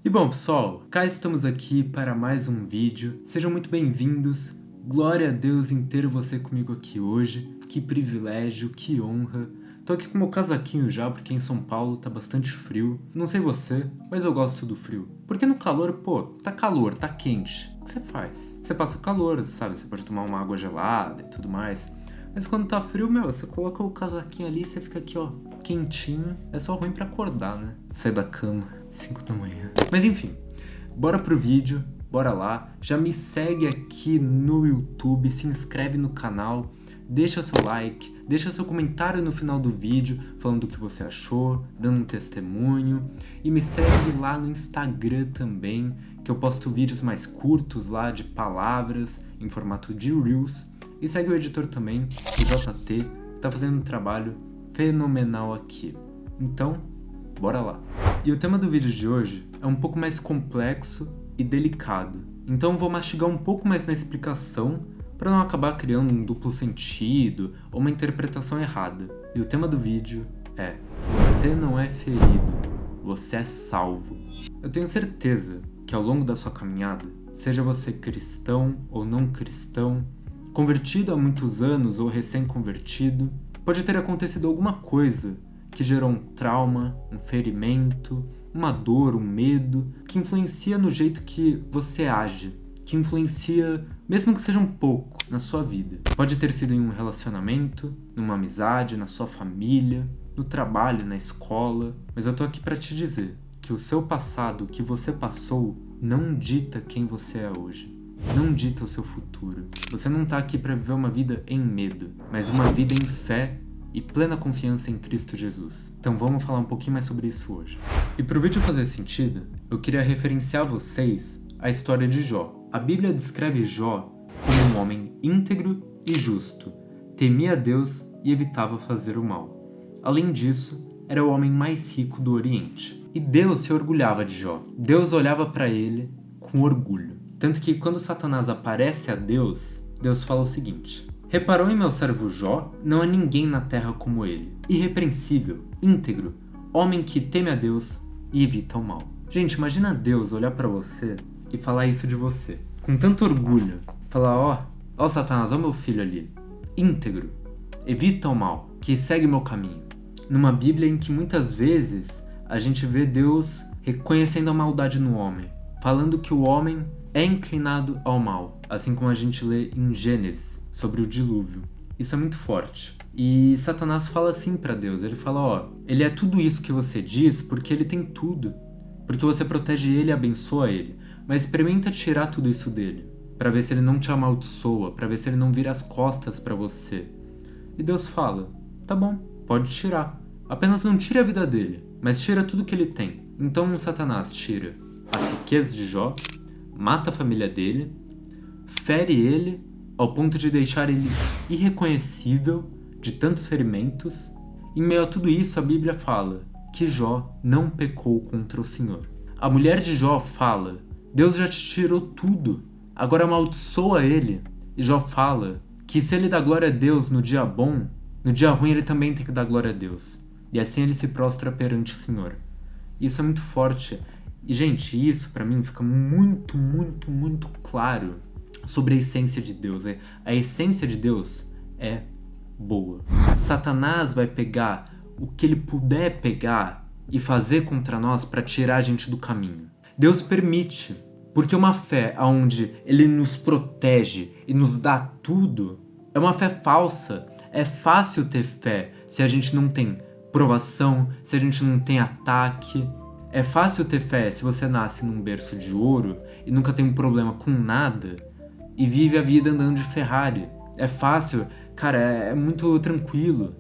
E bom, pessoal, cá estamos aqui para mais um vídeo. Sejam muito bem-vindos. Glória a Deus em ter você comigo aqui hoje. Que privilégio, que honra. Tô aqui com meu casaquinho já, porque em São Paulo tá bastante frio. Não sei você, mas eu gosto do frio. Porque no calor, tá calor, tá quente. O que você faz? Você passa calor, sabe? Você pode tomar uma água gelada e tudo mais. Mas quando tá frio, você coloca o casaquinho ali e você fica aqui, ó, quentinho. É só ruim pra acordar, né? Sair da cama, 5 da manhã. Mas enfim, bora pro vídeo, bora lá. Já me segue aqui no YouTube, se inscreve no canal, deixa seu like, deixa seu comentário no final do vídeo falando o que você achou, dando um testemunho. E me segue lá no Instagram também, que eu posto vídeos mais curtos lá de palavras em formato de Reels. E segue o editor também, o JT, que tá fazendo um trabalho fenomenal aqui. Então, bora lá. E o tema do vídeo de hoje é um pouco mais complexo e delicado. Então vou mastigar um pouco mais na explicação para não acabar criando um duplo sentido ou uma interpretação errada. E o tema do vídeo é: você não é ferido, você é salvo. Eu tenho certeza que ao longo da sua caminhada, seja você cristão ou não cristão, convertido há muitos anos ou recém-convertido, pode ter acontecido alguma coisa que gerou um trauma, um ferimento, uma dor, um medo, que influencia no jeito que você age, que influencia, mesmo que seja um pouco, na sua vida. Pode ter sido em um relacionamento, numa amizade, na sua família, no trabalho, na escola, mas eu tô aqui pra te dizer que o seu passado, o que você passou, não dita quem você é hoje. Não dita o seu futuro. Você não tá aqui para viver uma vida em medo, mas uma vida em fé e plena confiança em Cristo Jesus. Então vamos falar um pouquinho mais sobre isso hoje. E para o vídeo fazer sentido, eu queria referenciar vocês a história de Jó. A Bíblia descreve Jó como um homem íntegro e justo, temia a Deus e evitava fazer o mal. Além disso, era o homem mais rico do Oriente. E Deus se orgulhava de Jó. Deus olhava para ele com orgulho. Tanto que quando Satanás aparece a Deus, Deus fala o seguinte: reparou em meu servo Jó? Não há ninguém na terra como ele. Irrepreensível, íntegro, homem que teme a Deus e evita o mal. Gente, imagina Deus olhar pra você e falar isso de você. Com tanto orgulho. Falar, ó Satanás, ó meu filho ali. Íntegro, evita o mal, que segue o meu caminho. Numa Bíblia em que muitas vezes a gente vê Deus reconhecendo a maldade no homem. Falando que o homem é inclinado ao mal, assim como a gente lê em Gênesis, sobre o dilúvio. Isso é muito forte. E Satanás fala assim pra Deus, ele fala, ele é tudo isso que você diz porque ele tem tudo. Porque você protege ele e abençoa ele. Mas experimenta tirar tudo isso dele, pra ver se ele não te amaldiçoa, pra ver se ele não vira as costas pra você. E Deus fala, tá bom, pode tirar. Apenas não tire a vida dele, mas tira tudo que ele tem. Então Satanás tira as riquezas de Jó, mata a família dele, fere ele ao ponto de deixar ele irreconhecível de tantos ferimentos. Em meio a tudo isso, a Bíblia fala que Jó não pecou contra o Senhor. A mulher de Jó fala, Deus já te tirou tudo, agora amaldiçoa ele. E Jó fala que se ele dá glória a Deus no dia bom, no dia ruim ele também tem que dar glória a Deus. E assim ele se prostra perante o Senhor. Isso é muito forte. E, gente, isso pra mim fica muito, muito, muito claro sobre a essência de Deus. A essência de Deus é boa. Satanás vai pegar o que ele puder pegar e fazer contra nós pra tirar a gente do caminho. Deus permite, porque uma fé onde ele nos protege e nos dá tudo é uma fé falsa. É fácil ter fé se a gente não tem provação, se a gente não tem ataque. É fácil ter fé se você nasce num berço de ouro e nunca tem um problema com nada e vive a vida andando de Ferrari. É fácil, cara, é muito tranquilo.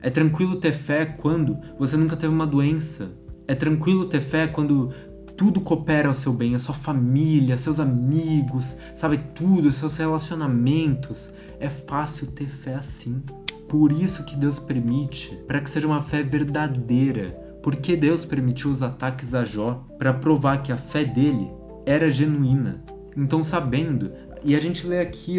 É tranquilo ter fé quando você nunca teve uma doença. É tranquilo ter fé quando tudo coopera ao seu bem, a sua família, seus amigos, sabe, tudo, seus relacionamentos. É fácil ter fé assim. Por isso que Deus permite, para que seja uma fé verdadeira. Porque Deus permitiu os ataques a Jó para provar que a fé dele era genuína. Então, sabendo, e a gente lê aqui,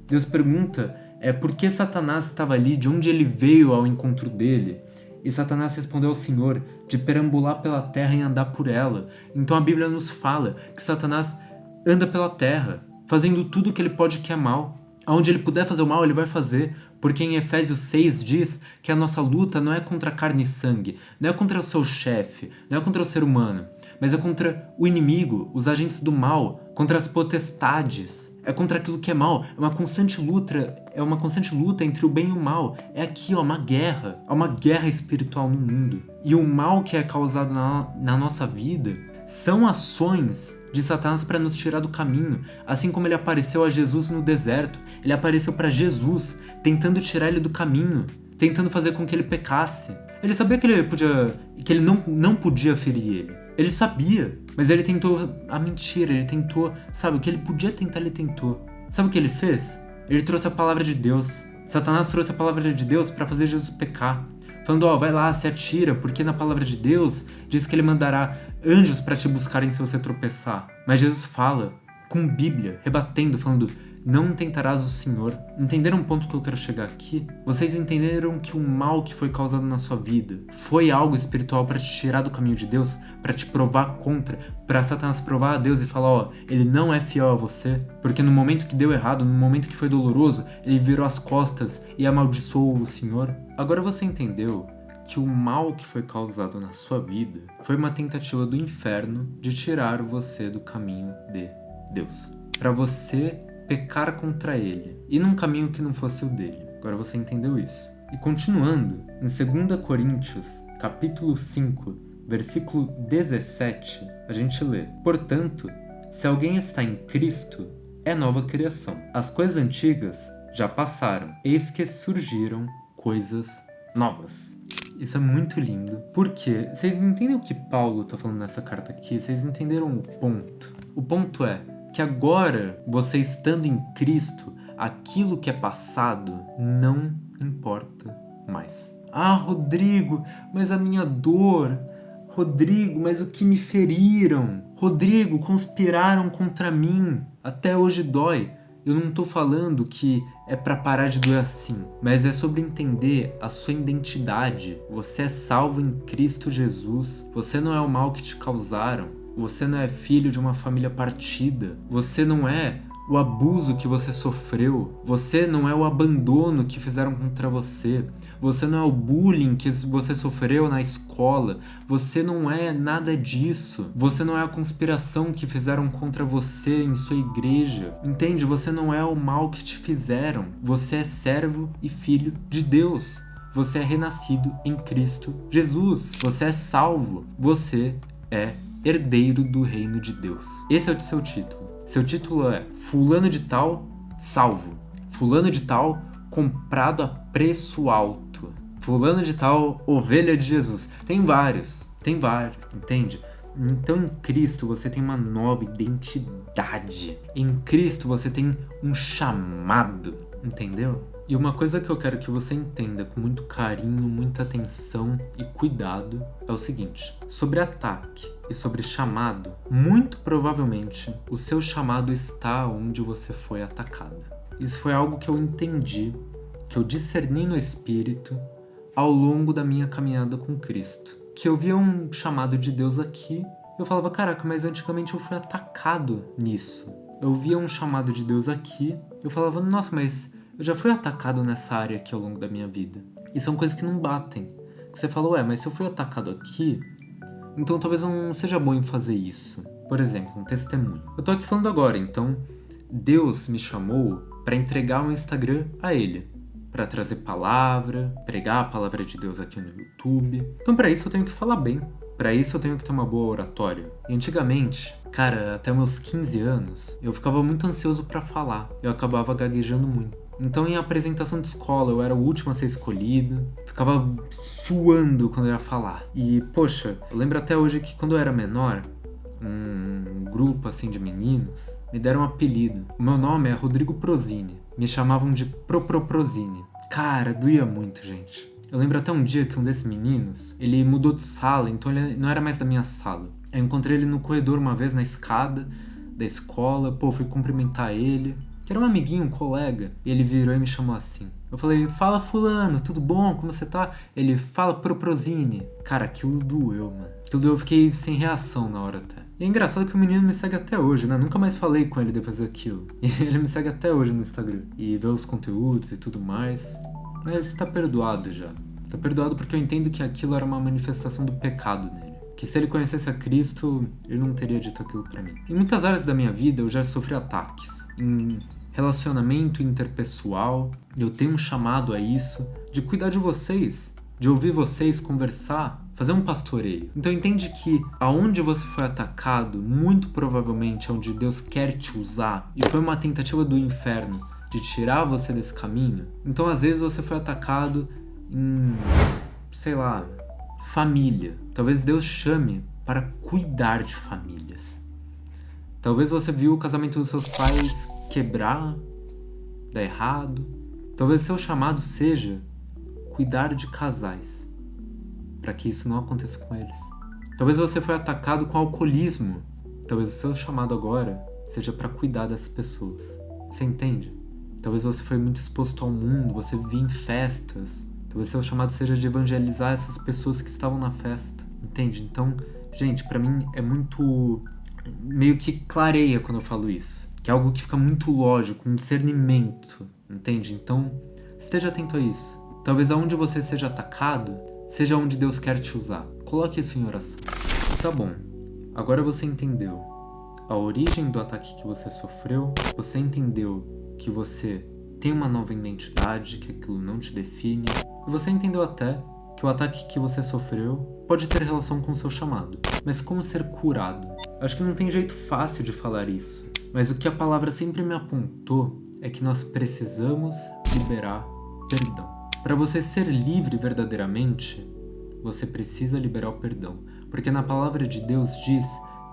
Deus pergunta por que Satanás estava ali, de onde ele veio ao encontro dele. E Satanás respondeu ao Senhor de perambular pela terra e andar por ela. Então a Bíblia nos fala que Satanás anda pela terra, fazendo tudo o que ele pode que é mal. Aonde ele puder fazer o mal, ele vai fazer, porque em Efésios 6 diz que a nossa luta não é contra carne e sangue, não é contra o seu chefe, não é contra o ser humano, mas é contra o inimigo, os agentes do mal, contra as potestades. É contra aquilo que é mal, é uma constante luta entre o bem e o mal. É aqui, uma guerra espiritual no mundo. E o mal que é causado na nossa vida são ações de Satanás para nos tirar do caminho, assim como ele apareceu a Jesus no deserto. Ele apareceu para Jesus, tentando tirar ele do caminho, tentando fazer com que ele pecasse. Ele sabia que ele não podia ferir ele. Ele sabia, mas ele tentou a mentira, ele tentou, sabe, o que ele podia tentar, ele tentou. Sabe o que ele fez? Ele trouxe a palavra de Deus. Satanás trouxe a palavra de Deus para fazer Jesus pecar. Falando, vai lá, se atira, porque na palavra de Deus diz que ele mandará anjos para te buscarem se você tropeçar. Mas Jesus fala, com Bíblia, rebatendo, falando, não tentarás o Senhor. Entenderam o ponto que eu quero chegar aqui? Vocês entenderam que o mal que foi causado na sua vida foi algo espiritual para te tirar do caminho de Deus, para te provar contra, para Satanás provar a Deus e falar, ele não é fiel a você, porque no momento que deu errado, no momento que foi doloroso, ele virou as costas e amaldiçoou o Senhor? Agora você entendeu que o mal que foi causado na sua vida foi uma tentativa do inferno de tirar você do caminho de Deus, para você pecar contra ele, e num caminho que não fosse o dele. Agora você entendeu isso. E continuando, em 2 Coríntios, capítulo 5, versículo 17, a gente lê: portanto, se alguém está em Cristo, é nova criação. As coisas antigas já passaram, eis que surgiram coisas novas. Isso é muito lindo, porque vocês entendem o que Paulo está falando nessa carta aqui? Vocês entenderam o ponto? O ponto é que agora, você estando em Cristo, aquilo que é passado não importa mais. Rodrigo, mas a minha dor. Rodrigo, mas o que me feriram. Rodrigo, conspiraram contra mim. Até hoje dói. Eu não tô falando que é pra parar de doer assim, mas é sobre entender a sua identidade. Você é salvo em Cristo Jesus. Você não é o mal que te causaram. Você não é filho de uma família partida. Você não é o abuso que você sofreu. Você não é o abandono que fizeram contra você. Você não é o bullying que você sofreu na escola. Você não é nada disso. Você não é a conspiração que fizeram contra você em sua igreja. Entende? Você não é o mal que te fizeram. Você é servo e filho de Deus. Você é renascido em Cristo Jesus. Você é salvo. Você é herdeiro do reino de Deus. Esse é o seu título. Seu título é fulano de tal, salvo. Fulano de tal, comprado a preço alto. Fulano de tal, ovelha de Jesus. Tem vários, entende? Então em Cristo você tem uma nova identidade. Em Cristo você tem um chamado, entendeu? E uma coisa que eu quero que você entenda com muito carinho, muita atenção e cuidado é o seguinte: sobre ataque e sobre chamado, muito provavelmente o seu chamado está onde você foi atacado. Isso foi algo que eu entendi, que eu discerni no Espírito ao longo da minha caminhada com Cristo. Que eu via um chamado de Deus aqui, eu falava, caraca, mas antigamente eu fui atacado nisso. Eu via um chamado de Deus aqui, eu falava, nossa, mas eu já fui atacado nessa área aqui ao longo da minha vida. E são coisas que não batem. Que você fala, mas se eu fui atacado aqui, então talvez não seja bom em fazer isso. Por exemplo, um testemunho. Eu tô aqui falando agora, então Deus me chamou para entregar o Instagram a ele. Para trazer palavra, pregar a palavra de Deus aqui no YouTube. Então para isso eu tenho que falar bem. Para isso eu tenho que ter uma boa oratória. E antigamente, cara, até meus 15 anos, eu ficava muito ansioso para falar. Eu acabava gaguejando muito. Então em apresentação de escola eu era o último a ser escolhido. Ficava suando quando eu ia falar. E, poxa, eu lembro até hoje que quando eu era menor, um grupo assim de meninos me deram um apelido. O meu nome é Rodrigo Prozini. Me chamavam de Prozini. Cara, doía muito, gente. Eu lembro até um dia que um desses meninos, ele mudou de sala, então ele não era mais da minha sala. Eu encontrei ele no corredor uma vez, na escada da escola, fui cumprimentar ele. que era um amiguinho, um colega, e ele virou e me chamou assim. Eu falei, fala fulano, tudo bom? Como você tá? Ele, fala Proprozine. Cara, aquilo doeu, mano. Aquilo doeu, eu fiquei sem reação na hora até. E é engraçado que o menino me segue até hoje, né? Nunca mais falei com ele depois daquilo. E ele me segue até hoje no Instagram. E vê os conteúdos e tudo mais. Mas tá perdoado já. Tá perdoado porque eu entendo que aquilo era uma manifestação do pecado nele. Que se ele conhecesse a Cristo, ele não teria dito aquilo pra mim. Em muitas áreas da minha vida eu já sofri ataques. Em relacionamento interpessoal, eu tenho um chamado a isso, de cuidar de vocês, de ouvir vocês conversar, fazer um pastoreio. Então entende que aonde você foi atacado, muito provavelmente é onde Deus quer te usar, e foi uma tentativa do inferno de tirar você desse caminho. Então às vezes você foi atacado em, sei lá, família. Talvez Deus chame para cuidar de famílias. Talvez você viu o casamento dos seus pais quebrar, dar errado. Talvez seu chamado seja cuidar de casais, para que isso não aconteça com eles. Talvez você foi atacado com alcoolismo. Talvez o seu chamado agora seja para cuidar dessas pessoas. Você entende? Talvez você foi muito exposto ao mundo, você vivia em festas. Talvez seu chamado seja de evangelizar essas pessoas que estavam na festa. Entende? Então, gente, pra mim é muito... meio que clareia quando eu falo isso. Que é algo que fica muito lógico, um discernimento. Entende? Então, esteja atento a isso. Talvez aonde você seja atacado, seja onde Deus quer te usar. Coloque isso em oração. Tá bom. Agora você entendeu a origem do ataque que você sofreu. Você entendeu que você tem uma nova identidade, que aquilo não te define. E você entendeu até que o ataque que você sofreu pode ter relação com o seu chamado. Mas como ser curado? Acho que não tem jeito fácil de falar isso. Mas o que a palavra sempre me apontou é que nós precisamos liberar perdão. Para você ser livre verdadeiramente, você precisa liberar o perdão. Porque na palavra de Deus diz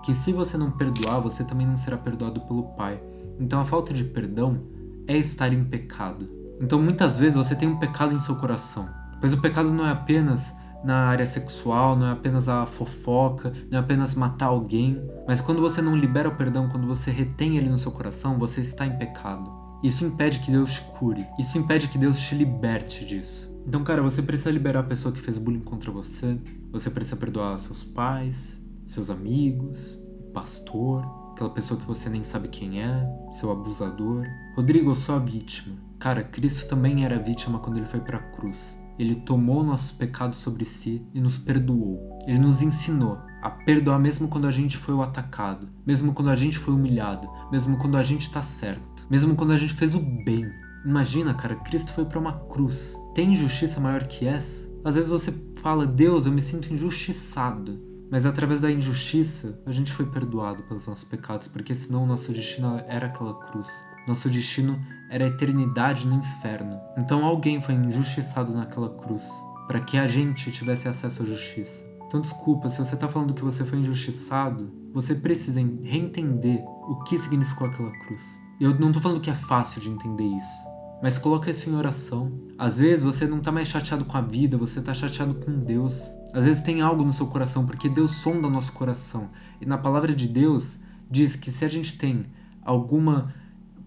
que se você não perdoar, você também não será perdoado pelo Pai. Então a falta de perdão é estar em pecado. Então muitas vezes você tem um pecado em seu coração. Mas o pecado não é apenas na área sexual, não é apenas a fofoca, não é apenas matar alguém. Mas quando você não libera o perdão, quando você retém ele no seu coração, você está em pecado. Isso impede que Deus te cure. Isso impede que Deus te liberte disso. Então, cara, você precisa liberar a pessoa que fez bullying contra você. Você precisa perdoar seus pais, seus amigos, o pastor, aquela pessoa que você nem sabe quem é, seu abusador. Rodrigo, eu sou a vítima. Cara, Cristo também era vítima quando ele foi pra cruz. Ele tomou nossos pecados sobre si e nos perdoou. Ele nos ensinou a perdoar mesmo quando a gente foi o atacado, mesmo quando a gente foi humilhado, mesmo quando a gente tá certo, mesmo quando a gente fez o bem. Imagina, cara, Cristo foi pra uma cruz. Tem injustiça maior que essa? Às vezes você fala, Deus, eu me sinto injustiçado. Mas através da injustiça, a gente foi perdoado pelos nossos pecados, porque senão o nosso destino era aquela cruz. Nosso destino era a eternidade no inferno. Então alguém foi injustiçado naquela cruz, para que a gente tivesse acesso à justiça. Então desculpa, se você tá falando que você foi injustiçado, você precisa reentender o que significou aquela cruz. Eu não tô falando que é fácil de entender isso, mas coloca isso em oração. Às vezes você não tá mais chateado com a vida, você tá chateado com Deus. Às vezes tem algo no seu coração, porque Deus sonda o nosso coração. E na palavra de Deus diz que se a gente tem alguma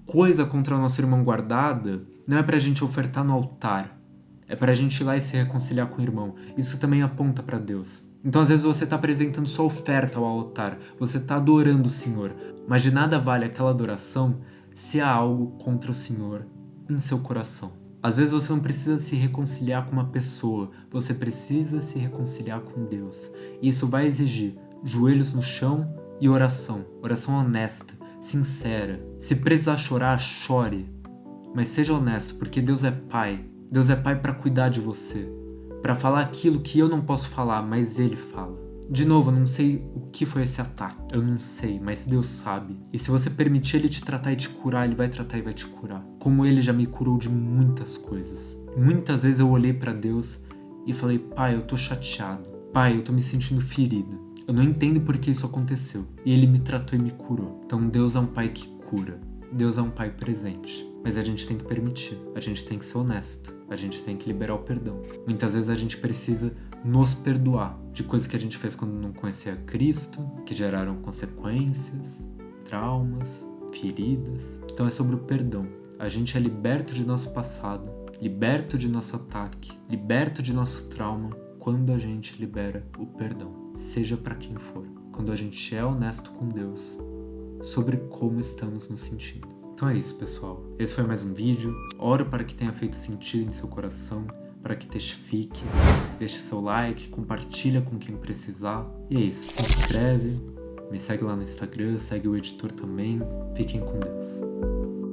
coisa contra o nosso irmão guardada, não é pra gente ofertar no altar. É pra gente ir lá e se reconciliar com o irmão. Isso também aponta pra Deus. Então às vezes você tá apresentando sua oferta ao altar, você tá adorando o Senhor, mas de nada vale aquela adoração se há algo contra o Senhor em seu coração. Às vezes você não precisa se reconciliar com uma pessoa, você precisa se reconciliar com Deus. E isso vai exigir joelhos no chão e oração. Oração honesta, sincera. Se precisar chorar, chore. Mas seja honesto, porque Deus é Pai. Deus é Pai para cuidar de você. Para falar aquilo que eu não posso falar, mas Ele fala. De novo, eu não sei o que foi esse ataque. Eu não sei, mas Deus sabe. E se você permitir Ele te tratar e te curar, Ele vai tratar e vai te curar. Como Ele já me curou de muitas coisas. Muitas vezes eu olhei para Deus e falei, Pai, eu tô chateado. Pai, eu tô me sentindo ferido. Eu não entendo por que isso aconteceu. E Ele me tratou e me curou. Então Deus é um Pai que cura. Deus é um Pai presente. Mas a gente tem que permitir. A gente tem que ser honesto. A gente tem que liberar o perdão. Muitas vezes a gente precisa nos perdoar de coisas que a gente fez quando não conhecia Cristo, que geraram consequências, traumas, feridas. Então é sobre o perdão. A gente é liberto de nosso passado, liberto de nosso ataque, liberto de nosso trauma quando a gente libera o perdão, seja para quem for. Quando a gente é honesto com Deus sobre como estamos nos sentindo. Então é isso, pessoal. Esse foi mais um vídeo. Oro para que tenha feito sentido em seu coração, para que testifique. Deixe seu like, compartilha com quem precisar. E é isso, se inscreve, me segue lá no Instagram, segue o editor também. Fiquem com Deus.